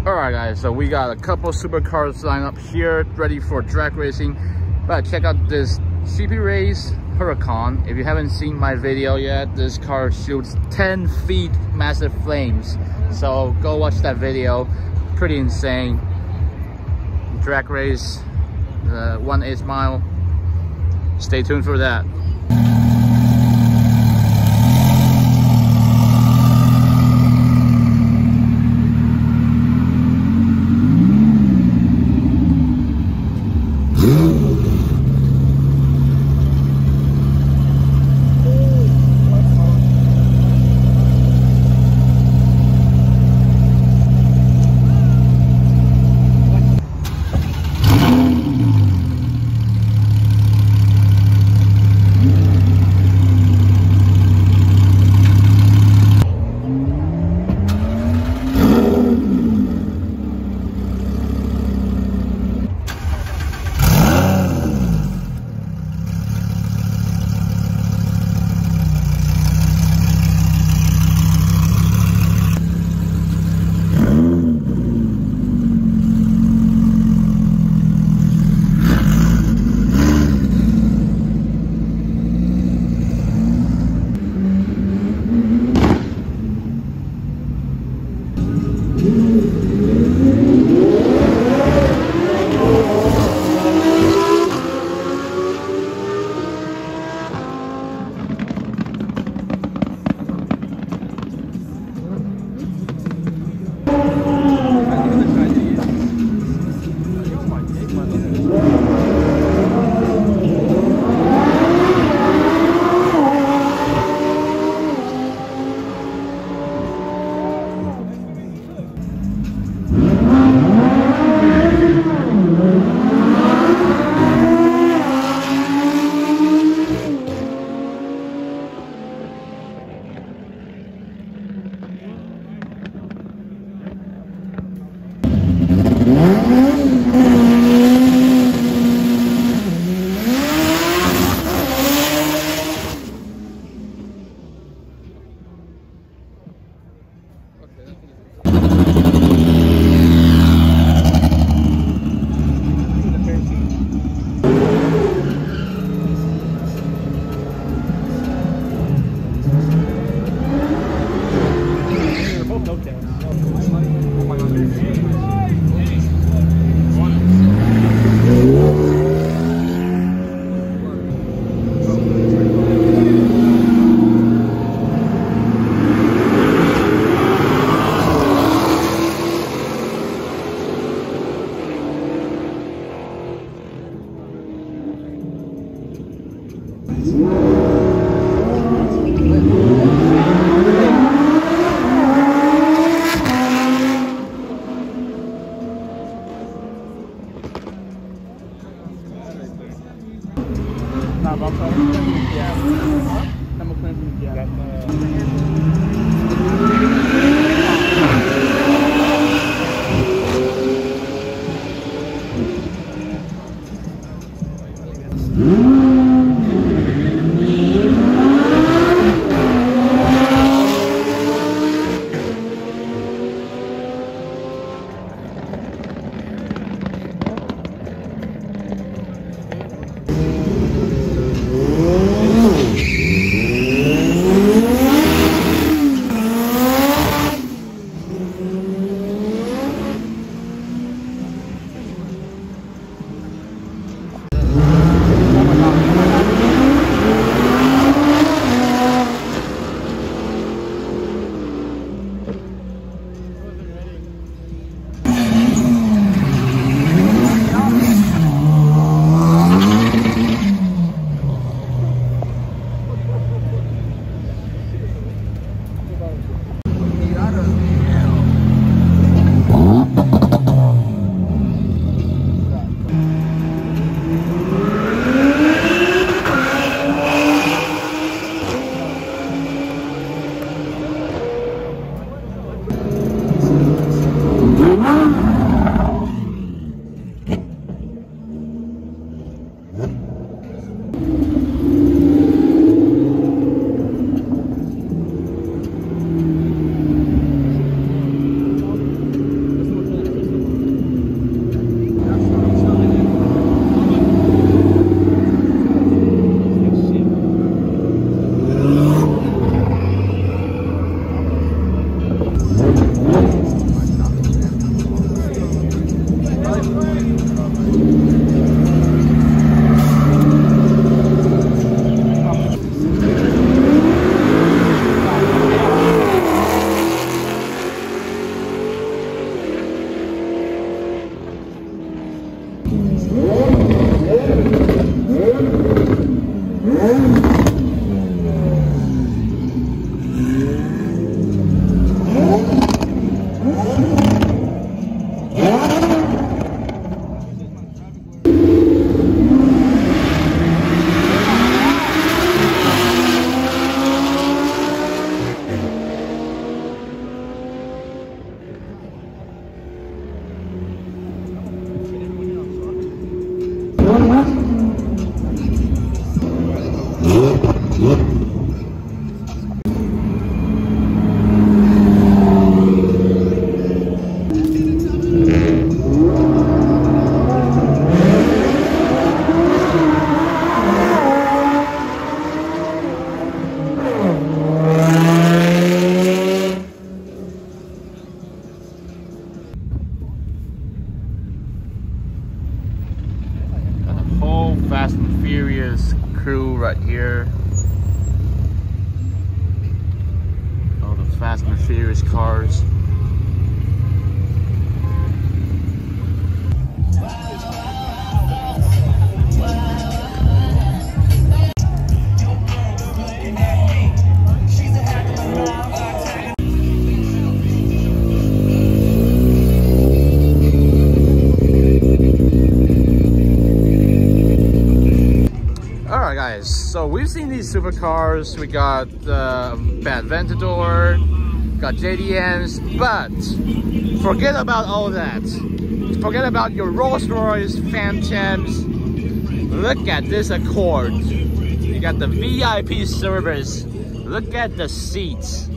Alright guys, so we got a couple supercars lined up here ready for drag racing. But check out this CP Race Huracan. If you haven't seen my video yet, this car shoots 10 feet massive flames. So go watch that video. Pretty insane. Drag race, 1/8 mile. Stay tuned for that. Fast and Furious crew right here. All the Fast and Furious cars. Alright guys, so we've seen these supercars. We got Bad Ventador, got JDMs, but forget about all that. Forget about your Rolls Royce Phantoms. Look at this Accord. You got the VIP service. Look at the seats.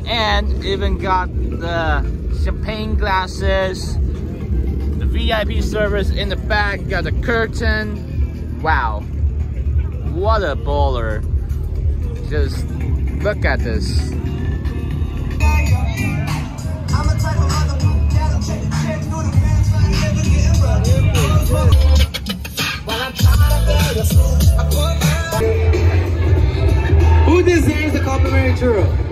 And even got the champagne glasses. The VIP service in the back. Got the curtain. Wow. What a baller. Just look at this. Who deserves a complimentary churro?